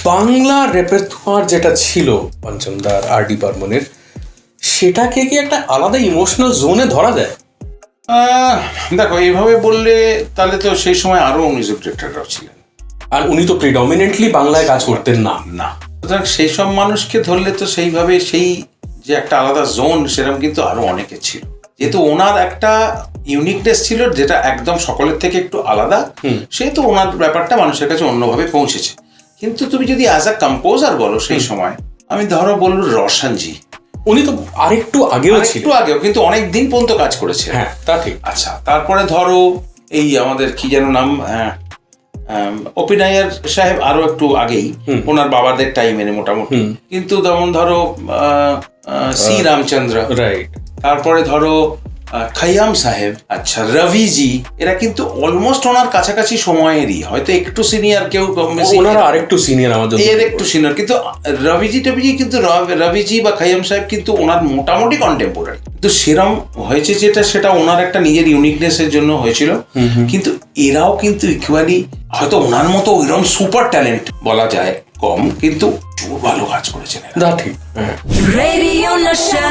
বাংলা রেপারটোয়ার যেটা ছিল পঞ্চমদার আর ডি বর্মনের, সেটাকে কি একটা আলাদা ইমোশনাল জোনে ধরা যায়? দেখো, এইভাবে বললে তাহলে তো সেই সময় আরো মিউজিক ডিরেক্টররাও ছিলেন, আর উনি তো প্রিডমিনেন্টলি বাংলায় কাজ করতেন না। সুতরাং সেই সব মানুষকে ধরলে তো সেইভাবে সেই যে একটা আলাদা জোন সেরকম কিন্তু আরো অনেকে ছিল, যেহেতু ওনার একটা ইউনিকনেস ছিল যেটা একদম সকলের থেকে একটু আলাদা, সেহেতু ওনার ব্যাপারটা মানুষের কাছে অন্যভাবে পৌঁছেছে। কিন্তু তুমি যদি অ্যাজ আ কম্পোজার বলো সেই সময়, আমি ধরো বললো রোশনজি, উনি তো আরেকটু আগেও ছিল, একটু আগেও, কিন্তু অনেক দিন পর্যন্ত কাজ করেছে। হ্যাঁ তা ঠিক। আচ্ছা, তারপরে ধরো এই আমাদের কি যেন নাম, ওপি নায়ার সাহেব আরো একটু আগেই, ওনার বাবাদের টাইমে মোটামুটি। কিন্তু যেমন ধরো সি রামচন্দ্র, রাইট, তারপরে ধরো খৈয়াম সাহেব, আচ্ছা রবিজি, এরা কিন্তু অলমোস্ট ওনার কাছাকাছি সময়েরই, হয়তো একটু সিনিয়র, কেউ ওনারা আরেকটু সিনিয়র আমার জন্য, এর একটু সিনিয়র, কিন্তু রবিজি কিন্তু রবিজি বা খৈয়াম সাহেব কিন্তু ওনার মোটামুটি কন্টেম্পোরারি। কিন্তু সেরম হয়েছে যেটা, সেটা ওনার একটা নিজের ইউনিকনেসের জন্য হয়েছিল। কিন্তু এরাও কিন্তু ইকুয়ালি, হয়তো ওনার মতো ওইরকম সুপার ট্যালেন্ট বলা যায় কম, কিন্তু ভালো কাজ করেছেন। ঠিক। রেডিও নেশা।